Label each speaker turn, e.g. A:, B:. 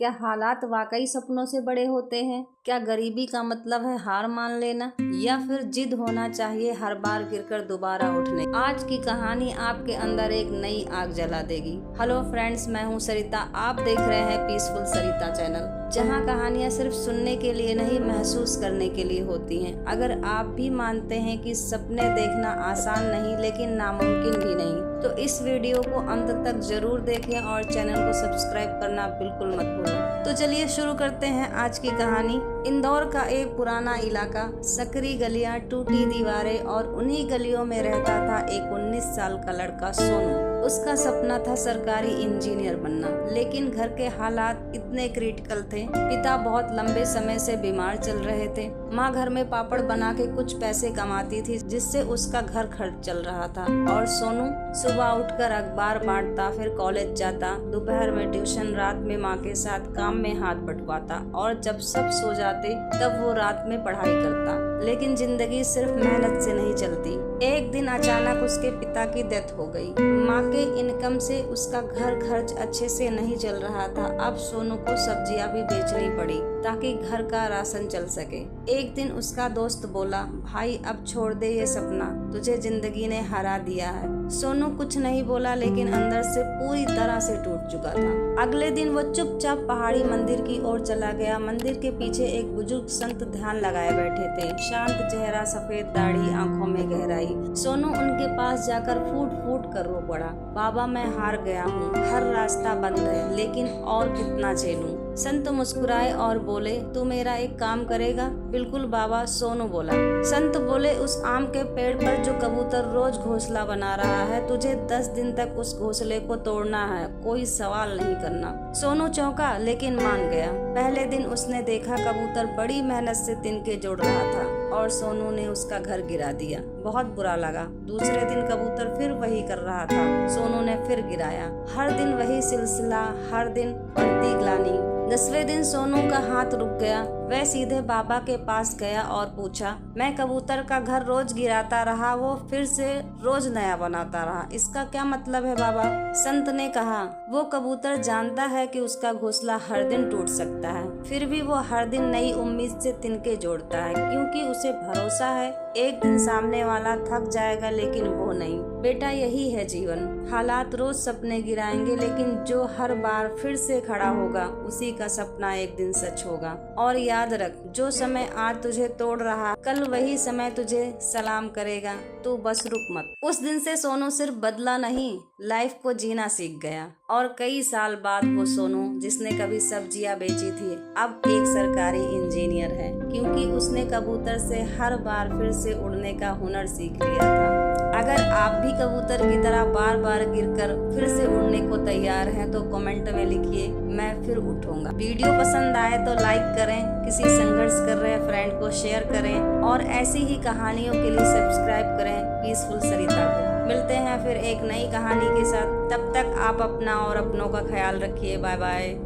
A: क्या हालात वाकई सपनों से बड़े होते हैं? क्या गरीबी का मतलब है हार मान लेना, या फिर जिद होना चाहिए हर बार गिरकर दोबारा उठने? आज की कहानी आपके अंदर एक नई आग जला देगी। हेलो फ्रेंड्स, मैं हूं सरिता। आप देख रहे हैं पीसफुल सरिता चैनल, जहां कहानियां सिर्फ सुनने के लिए नहीं, महसूस करने के लिए होती हैं। अगर आप भी मानते हैं कि सपने देखना आसान नहीं लेकिन नामुमकिन भी नहीं, तो इस वीडियो को अंत तक जरूर देखें और चैनल को सब्सक्राइब करना बिल्कुल मत भूलें। तो चलिए शुरू करते हैं आज की कहानी। इंदौर का एक पुराना इलाका, सकरी गलियां, टूटी दीवारें और उन्हीं गलियों में रहता था एक 19 साल का लड़का सोनू। उसका सपना था सरकारी इंजीनियर बनना, लेकिन घर के हालात इतने क्रिटिकल थे। पिता बहुत लंबे समय से बीमार चल रहे थे। माँ घर में पापड़ बना के कुछ पैसे कमाती थी, जिससे उसका घर खर्च चल रहा था। और सोनू सुबह उठकर अखबार बांटता, फिर कॉलेज जाता, दोपहर में ट्यूशन, रात में माँ के साथ काम में हाथ बटवाता, और जब सब सो जाते तब वो रात में पढ़ाई करता। लेकिन जिंदगी सिर्फ मेहनत से नहीं चलती। एक दिन अचानक उसके पिता की डेथ हो गई। माँ के इनकम से उसका घर खर्च अच्छे से नहीं चल रहा था। अब सोनू को सब्जियां भी बेचनी पड़ी ताकि घर का राशन चल सके। एक दिन उसका दोस्त बोला, भाई अब छोड़ दे ये सपना, तुझे जिंदगी ने हरा दिया है। सोनू कुछ नहीं बोला, लेकिन अंदर से पूरी तरह से टूट चुका था। अगले दिन वो चुपचाप पहाड़ी मंदिर की ओर चला गया। मंदिर के पीछे एक बुजुर्ग संत ध्यान लगाए बैठे थे। शांत चेहरा, सफेद दाढ़ी, आंखों में गहराई। सोनू उनके पास जाकर फूट फूट कर रो पड़ा। बाबा, मैं हार गया हूँ, हर रास्ता बंद है, लेकिन और कितना झेलूं? संत मुस्कुराए और बोले, तू मेरा एक काम करेगा? बिल्कुल बाबा, सोनू बोला। संत बोले, उस आम के पेड़ पर जो कबूतर रोज घोंसला बना रहा है, तुझे 10 दिन तक उस घोंसले को तोड़ना है, कोई सवाल नहीं करना। सोनू चौंका, लेकिन मान गया। पहले दिन उसने देखा कबूतर बड़ी मेहनत से तिनके जोड़ रहा था और सोनू ने उसका घर गिरा दिया। बहुत बुरा लगा। दूसरे दिन कबूतर फिर वही कर रहा था। सोनू ने फिर गिराया। हर दिन वही सिलसिला, हर दिन बढ़ती ग्लानि। 10वें दिन सोनू का हाथ रुक गया। वह सीधे बाबा के पास गया और पूछा, मैं कबूतर का घर रोज गिराता रहा, वो फिर से रोज नया बनाता रहा, इसका क्या मतलब है बाबा? संत ने कहा, वो कबूतर जानता है कि उसका घोंसला हर दिन टूट सकता है, फिर भी वो हर दिन नई उम्मीद से तिनके जोड़ता है, क्योंकि उसे भरोसा है एक दिन सामने वाला थक जाएगा, लेकिन वो नहीं। बेटा, यही है जीवन। हालात रोज सपने गिराएंगे, लेकिन जो हर बार फिर से खड़ा होगा, उसी का सपना एक दिन सच होगा। और याद रख, जो समय आज तुझे तोड़ रहा, कल वही समय तुझे सलाम करेगा। तू बस रुक मत। उस दिन से सोनू सिर्फ बदला नहीं, लाइफ को जीना सीख गया। और कई साल बाद वो सोनू, जिसने कभी सब्जियां बेची थी, अब एक सरकारी इंजीनियर है, क्योंकि उसने कबूतर से हर बार फिर से उड़ने का हुनर सीख लिया था। अगर आप भी कबूतर की तरह बार बार गिरकर फिर से उड़ने को तैयार हैं, तो कमेंट में लिखिए, मैं फिर उठूंगा। वीडियो पसंद आए तो लाइक करें, किसी संघर्ष कर रहे फ्रेंड को शेयर करें, और ऐसी ही कहानियों के लिए सब्सक्राइब करें पीसफुल सरिता को। मिलते हैं फिर एक नई कहानी के साथ। तब तक आप अपना और अपनों का ख्याल रखिए। Bye bye.